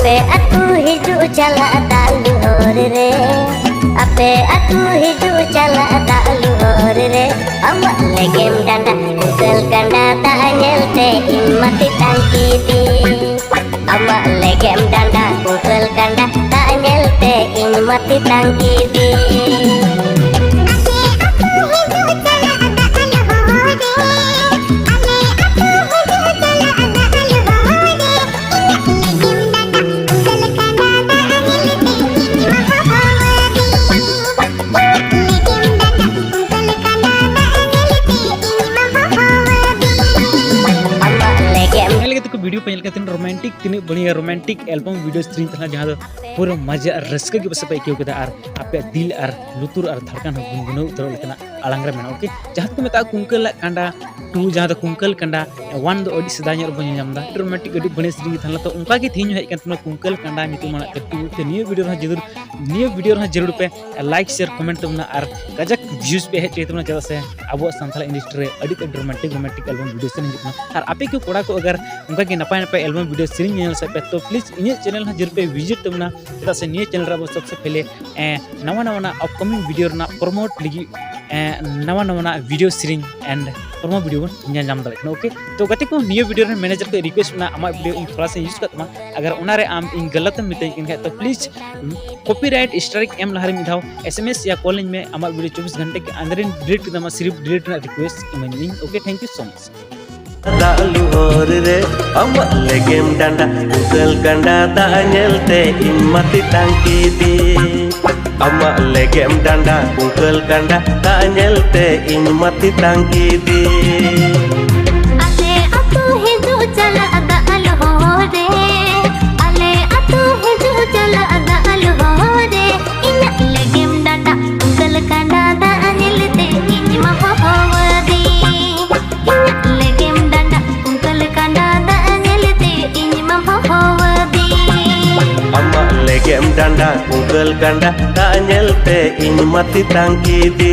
Ape atu hiju cala taluhur re, ape atu hiju cala taluhur re. Awak legem danda kusel kanda tak nyelte imati tangkiti. Awak legem danda kusel kanda tak nyelte imati tangkiti. Video पे तीन romantic तीन बढ़िया romantic album video screen तना जहाँ पूरा मजा और rusk की बस पे क्यों कहता और आपे दिल और लुतुर और धड़कन गुनगुनो उतर लेतना अलंग में ओके जहाँ को मेता कुंकल कंडा 2 जहाँ तो कुंकल कंडा 1 दो ओडी सदाय और बन जामदा रोमांटिक अडी बने स्क्रीन थाला तो उनका की थीन है कि कुंकल कंडा नितु माना कट्टू ते नियो वीडियो ना जरूर पे लाइक शेयर कमेंट तमना और गजक व्यूज पे है चाहिए तमना जदा से अब संथाल इंडस्ट्री अडी रोमांटिक एल्बम वीडियो से हिजना और आपे को कोड़ा को अगर उनका की नपाय नपाय एल्बम वीडियो सीरीज चैनल से पे तो प्लीज इन चैनल जरूर पे विजिट तमना चदा से निये चैनल रे सबसे पहले नवा नवा अपकमिंग वीडियो ना प्रमोट लगी नवा नवा video series and promo video बन नाम दाड़े ओके तो गति को निये वीडियो रे मैनेजर को रिक्वेस्ट ना आमा वीडियो इन थोड़ा सा यूज करतमा अगर उनारे आम इन गलत मिते इनका तो प्लीज कॉपीराइट स्ट्राइक एम लहर मिधाव एसएमएस या कॉलिंग में आमा वीडियो 24 घंटे के अंदर डिलीट करदमा सिर्फ डिलीट ना request imaging okay thank you so much Daluhur re awak legem danda kusel kanda tak nyelte imati tangkiti. Awak legem danda kusel kanda tak nyelte imati tangkiti. Ale atu hiju cala daluhur re, ale atu hiju cala daluhur re. Inak legem danda kusel kanda tak nyelte imati tangkiti. Legem danda ungkel kanda tak nyelte ini mati tangkiti.